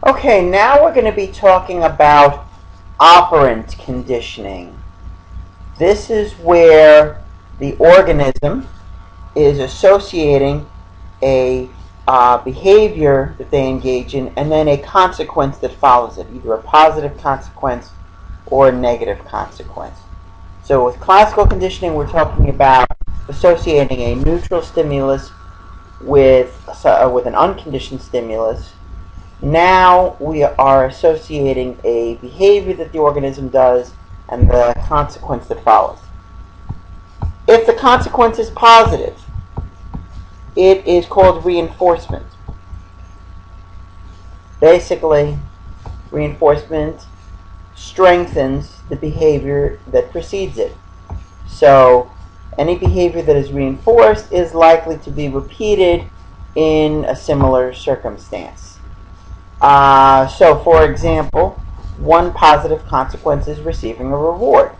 Okay, now we're going to be talking about operant conditioning. This is where the organism is associating a behavior that they engage in and then a consequence that follows it, either a positive consequence or a negative consequence. So with classical conditioning, we're talking about associating a neutral stimulus with an unconditioned stimulus. Now we are associating a behavior that the organism does and the consequence that follows. If the consequence is positive, it is called reinforcement. Basically, reinforcement strengthens the behavior that precedes it. So any behavior that is reinforced is likely to be repeated in a similar circumstance. So for example, one positive consequence is receiving a reward.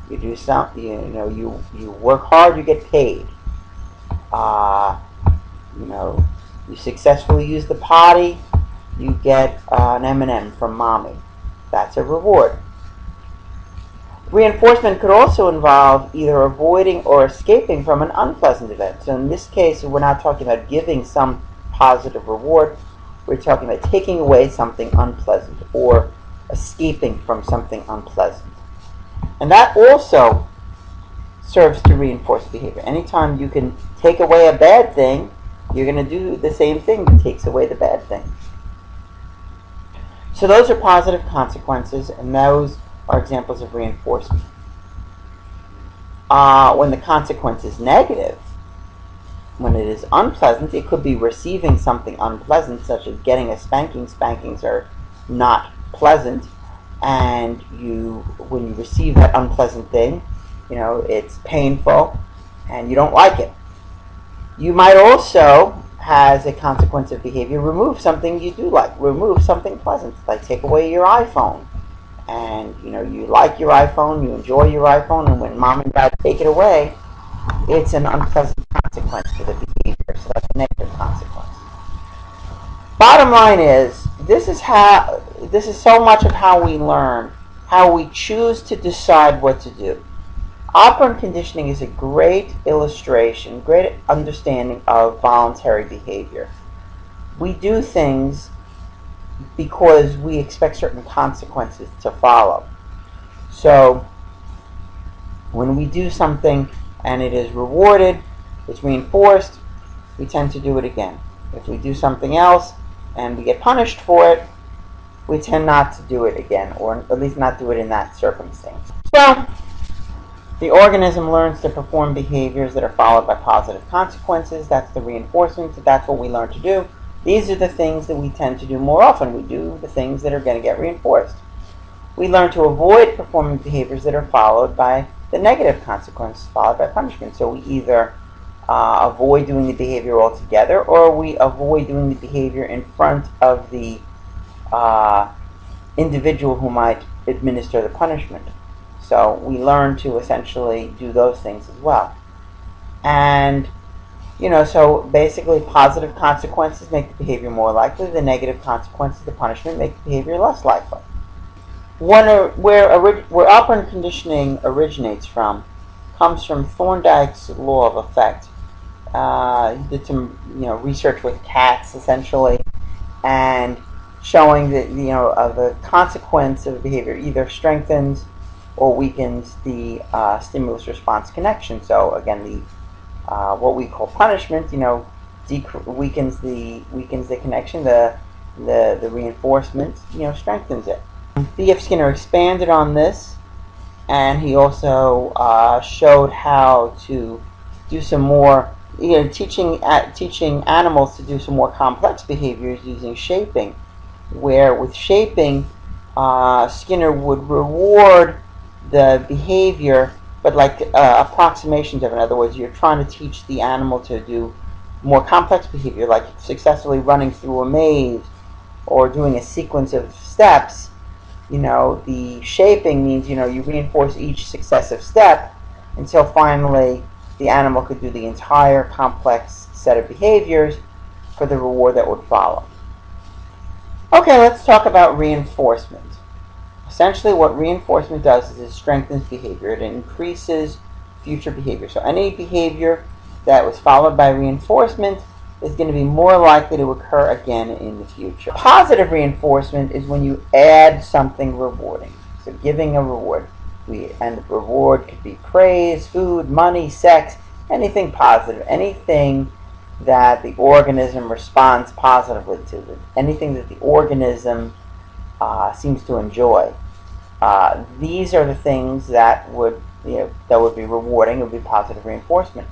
You do something, you work hard, you get paid. You successfully use the potty, you get an M&M from mommy. That's a reward. Reinforcement could also involve either avoiding or escaping from an unpleasant event. So in this case, we're not talking about giving some positive reward. We're talking about taking away something unpleasant or escaping from something unpleasant. And that also serves to reinforce behavior. Anytime you can take away a bad thing, you're going to do the same thing that takes away the bad thing. So those are positive consequences, and those are examples of reinforcement. When the consequence is negative, when it is unpleasant, it could be receiving something unpleasant, such as getting a spanking. Spankings are not pleasant, and when you receive that unpleasant thing, it's painful, and you don't like it. You might also, as a consequence of behavior, remove something you do like. Remove something pleasant, like take away your iPhone. And you like your iPhone, you enjoy your iPhone, and when mom and dad take it away, it's an unpleasant consequence for the behavior. So that's a negative consequence. Bottom line is, this is so much of how we learn, how we choose to decide what to do. Operant conditioning is a great illustration, great understanding of voluntary behavior. We do things because we expect certain consequences to follow. So when we do something and it is rewarded, it's reinforced, we tend to do it again. If we do something else and we get punished for it, we tend not to do it again, or at least not do it in that circumstance. So the organism learns to perform behaviors that are followed by positive consequences. That's the reinforcement. That's what we learn to do. These are the things that we tend to do more often. We do the things that are going to get reinforced. We learn to avoid performing behaviors that are followed by the negative consequences, followed by punishment. So we either avoid doing the behavior altogether, or we avoid doing the behavior in front of the individual who might administer the punishment. So we learn to essentially do those things as well. And so basically positive consequences make the behavior more likely. The negative consequences, the punishment, make the behavior less likely. Where operant conditioning originates from comes from Thorndike's law of effect. He did some research with cats, essentially, and showing that the consequence of behavior either strengthens or weakens the stimulus response connection. So again, what we call punishment, weakens the connection. The reinforcement, strengthens it. B.F. Skinner expanded on this, and he also showed how to do some more, teaching animals to do some more complex behaviors using shaping. Where with shaping, Skinner would reward the behavior, but like approximations of it. In other words, you're trying to teach the animal to do more complex behavior, like successfully running through a maze or doing a sequence of steps. The shaping means you reinforce each successive step until finally the animal could do the entire complex set of behaviors for the reward that would follow. Okay, let's talk about reinforcement. Essentially, what reinforcement does is it strengthens behavior. It increases future behavior. So any behavior that was followed by reinforcement is going to be more likely to occur again in the future. Positive reinforcement is when you add something rewarding. So giving a reward. And the reward could be praise, food, money, sex, anything positive, anything that the organism responds positively to, anything that the organism seems to enjoy. These are the things that would be rewarding. It would be positive reinforcement.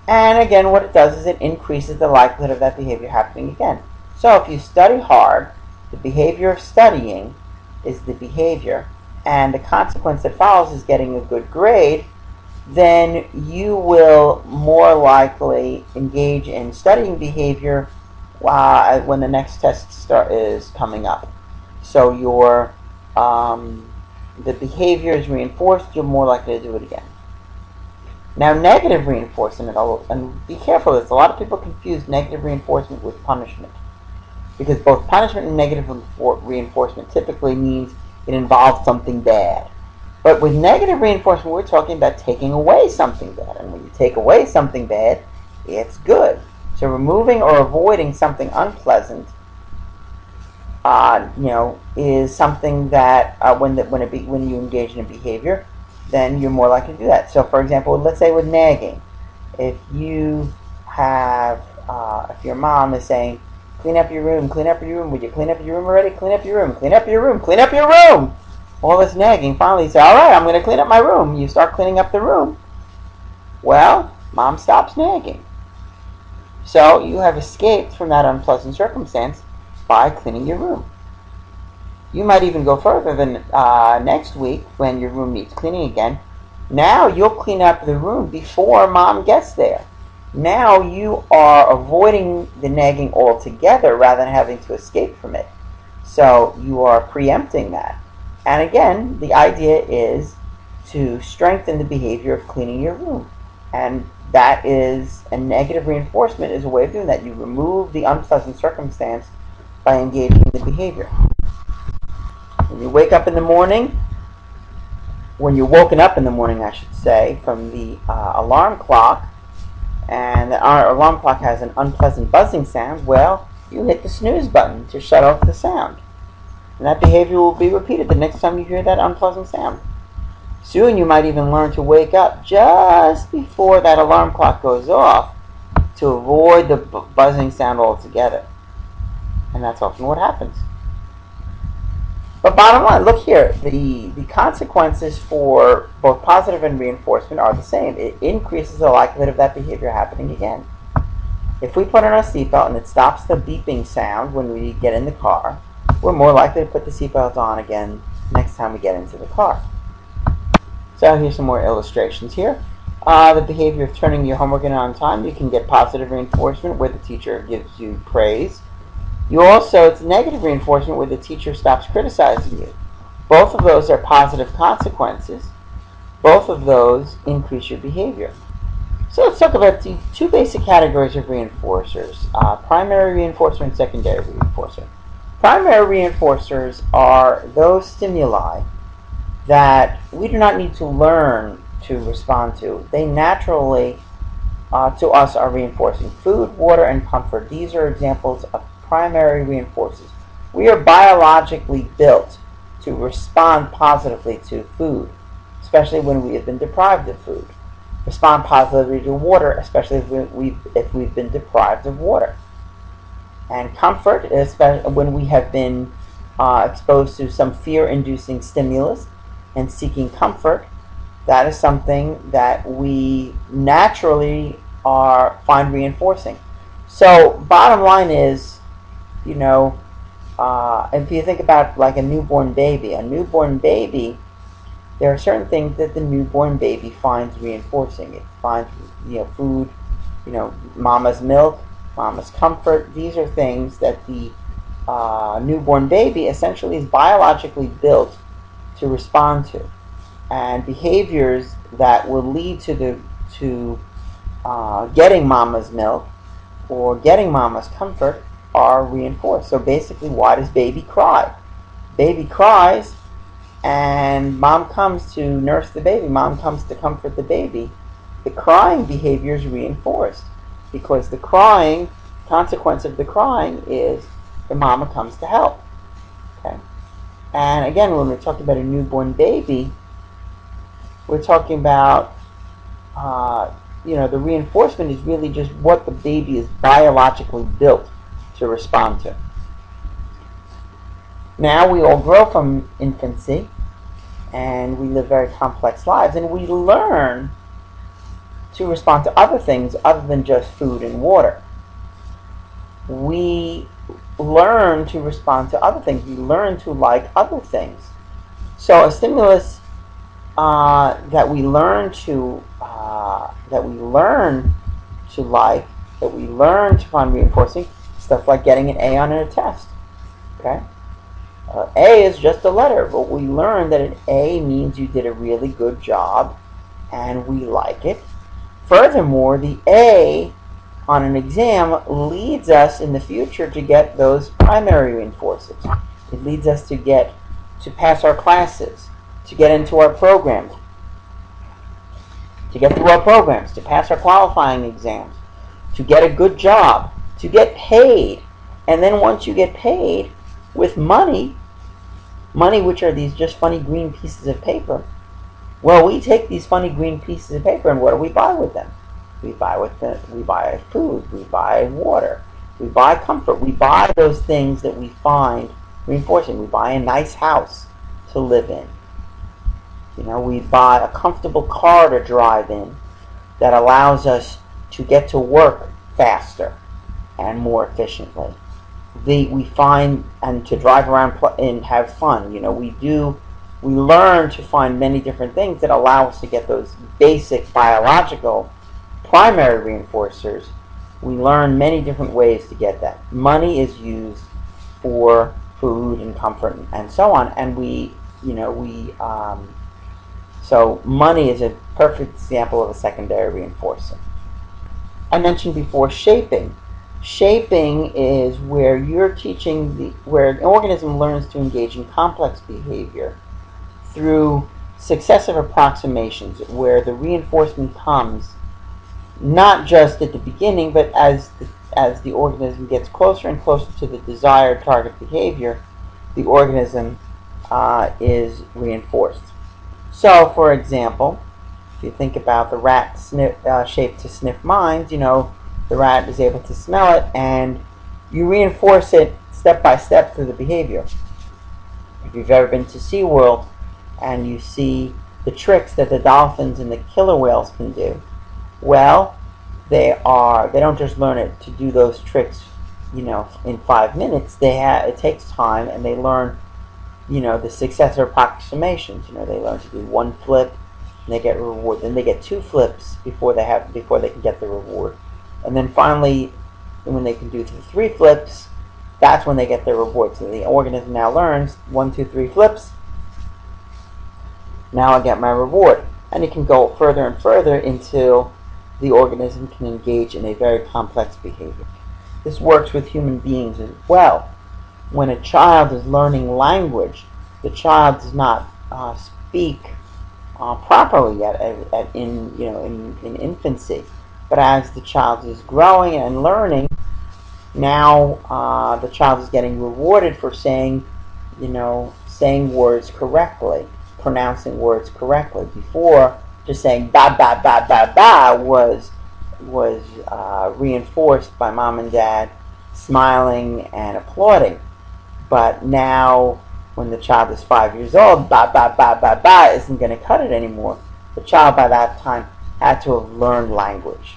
And again, what it does is it increases the likelihood of that behavior happening again. So if you study hard, the behavior of studying is the behavior, and the consequence that follows is getting a good grade, then you will more likely engage in studying behavior when the next test is coming up. So the behavior is reinforced, you're more likely to do it again. Now, negative reinforcement, and be careful, there's a lot of people confuse negative reinforcement with punishment, because both punishment and negative reinforcement typically means it involves something bad. But with negative reinforcement, we're talking about taking away something bad, and when you take away something bad, it's good. So removing or avoiding something unpleasant is something that when you engage in a behavior, then you're more likely to do that. So, for example, let's say with nagging, if you have, if your mom is saying, "Clean up your room, clean up your room. Would you clean up your room already? Clean up your room, clean up your room, clean up your room." All this nagging. Finally, you say, "All right, I'm going to clean up my room." You start cleaning up the room. Well, mom stops nagging. So you have escaped from that unpleasant circumstance by cleaning your room. You might even go further than next week when your room needs cleaning again. Now you'll clean up the room before mom gets there. Now you are avoiding the nagging altogether rather than having to escape from it. So you are preempting that. And again, the idea is to strengthen the behavior of cleaning your room. And that is a negative reinforcement is a way of doing that. You remove the unpleasant circumstance by engaging in the behavior. When you wake up in the morning, when you're woken up in the morning, I should say, from the alarm clock, and our alarm clock has an unpleasant buzzing sound, well, you hit the snooze button to shut off the sound. And that behavior will be repeated the next time you hear that unpleasant sound. Soon you might even learn to wake up just before that alarm clock goes off to avoid the buzzing sound altogether. And that's often what happens. But bottom line, look here, the consequences for both positive and reinforcement are the same. It increases the likelihood of that behavior happening again. If we put on our seatbelt and it stops the beeping sound when we get in the car, we're more likely to put the seatbelt on again next time we get into the car. So here's some more illustrations here. The behavior of turning your homework in on time, you can get positive reinforcement where the teacher gives you praise. It's negative reinforcement where the teacher stops criticizing you. Both of those are positive consequences. Both of those increase your behavior. So let's talk about the two basic categories of reinforcers, primary reinforcer and secondary reinforcer. Primary reinforcers are those stimuli that we do not need to learn to respond to. They naturally, to us, are reinforcing. Food, water, and comfort. These are examples of primary reinforcers. We are biologically built to respond positively to food, especially when we have been deprived of food. Respond positively to water, especially if we've been deprived of water. And comfort, especially when we have been exposed to some fear-inducing stimulus and seeking comfort. That is something that we naturally find reinforcing. So bottom line is, if you think about like a newborn baby, there are certain things that the newborn baby finds reinforcing. It finds, food, mama's milk, mama's comfort. These are things that the newborn baby essentially is biologically built to respond to. And behaviors that will lead to getting mama's milk or getting mama's comfort are reinforced. So basically, why does baby cry? Baby cries, and mom comes to nurse the baby. Mom comes to comfort the baby. The crying behavior is reinforced because the consequence of the crying is the mama comes to help. Okay? And again, when we're talking about a newborn baby, we're talking about, the reinforcement is really just what the baby is biologically built to respond to. Now we all grow from infancy, and we live very complex lives, and we learn to respond to other things other than just food and water. We learn to respond to other things. We learn to like other things. So a stimulus that we learn to like, that we learn to find reinforcing, stuff like getting an A on a test. Okay. A is just a letter, but we learn that an A means you did a really good job, and we like it. Furthermore, the A on an exam leads us in the future to get those primary reinforcers. It leads us to pass our classes, to get into our programs, to get through our programs, to pass our qualifying exams, to get a good job, to get paid. And then once you get paid with money which are these just funny green pieces of paper, well, we take these funny green pieces of paper, and what do we buy with them? We buy food, we buy water, we buy comfort, we buy those things that we find reinforcing. We buy a nice house to live in. We buy a comfortable car to drive in that allows us to get to work faster and more efficiently. We find, and to drive around and have fun. We learn to find many different things that allow us to get those basic biological primary reinforcers. We learn many different ways to get that. Money is used for food and comfort and so on, and so money is a perfect example of a secondary reinforcer. I mentioned before shaping. Shaping is where you're where an organism learns to engage in complex behavior through successive approximations, where the reinforcement comes not just at the beginning, but as the organism gets closer and closer to the desired target behavior, the organism is reinforced. So, for example, if you think about the rat shaped to sniff mines, the rat is able to smell it, and you reinforce it step by step through the behavior. If you've ever been to SeaWorld and you see the tricks that the dolphins and the killer whales can do, well, they don't just learn it to do those tricks, in 5 minutes. It takes time, and they learn, the successive approximations. They learn to do one flip, and they get a reward. Then they get 2 flips before they can get the reward. And then finally, when they can do 3 flips, that's when they get their reward. So the organism now learns 1, 2, 3 flips. Now I get my reward. And it can go further and further until the organism can engage in a very complex behavior. This works with human beings as well. When a child is learning language, the child does not speak properly yet in infancy. But as the child is growing and learning, now the child is getting rewarded for saying words correctly, pronouncing words correctly. Before, just saying ba ba ba ba ba was reinforced by mom and dad smiling and applauding. But now, when the child is 5 years old, ba ba ba ba ba isn't going to cut it anymore. The child by that time had to have learned language.